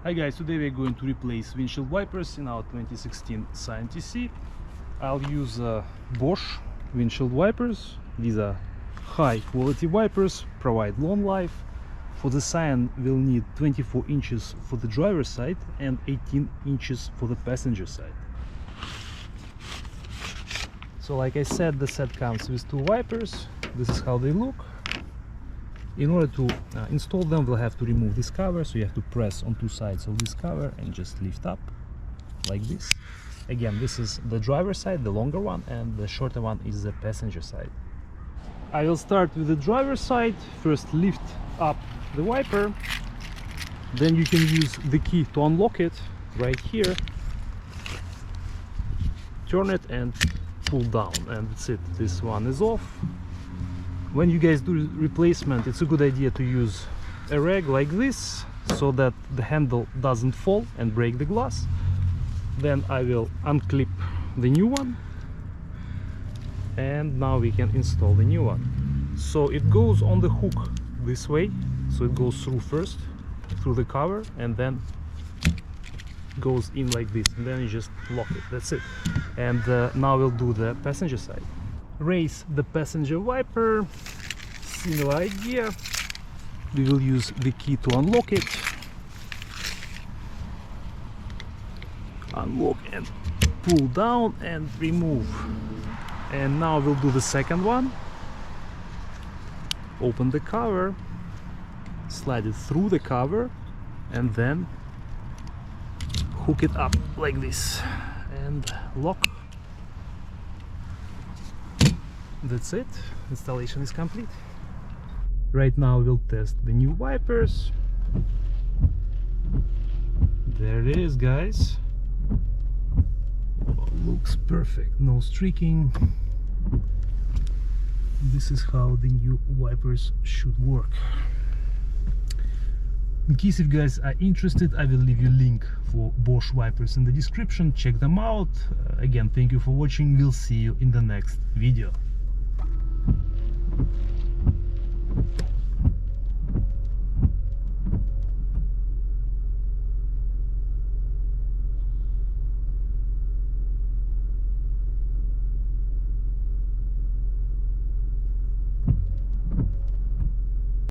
Hi guys, today we're going to replace windshield wipers in our 2016 Scion TC. I'll use Bosch windshield wipers. These are high quality wipers, provide long life. For the Scion we'll need 24 inches for the driver's side and 18 inches for the passenger side. So like I said, the set comes with two wipers. This is how they look. In order to install them, we'll have to remove this cover, so you have to press on two sides of this cover and just lift up like this. Again, this is the driver's side, the longer one, and the shorter one is the passenger side. I will start with the driver's side. First lift up the wiper, then you can use the key to unlock it right here, turn it and pull down, and that's it. This one is off. When you guys do replacement, it's a good idea to use a rag like this so that the handle doesn't fall and break the glass. Then I will unclip the new one, and now we can install the new one. So it goes on the hook this way, so it goes through first through the cover and then goes in like this, and then you just lock it. That's it. And now we'll do the passenger side. Raise the passenger wiper, similar idea. We will use the key to unlock it, unlock and pull down and remove. And now we'll do the second one. Open the cover, slide it through the cover, and then hook it up like this and lock. That's it. Installation is complete. Right now we'll test the new wipers. There it is, guys. Oh, looks perfect, no streaking. This is how the new wipers should work. In case if you guys are interested, I will leave you a link for Bosch wipers in the description. Check them out. Again, thank you for watching. We'll see you in the next video.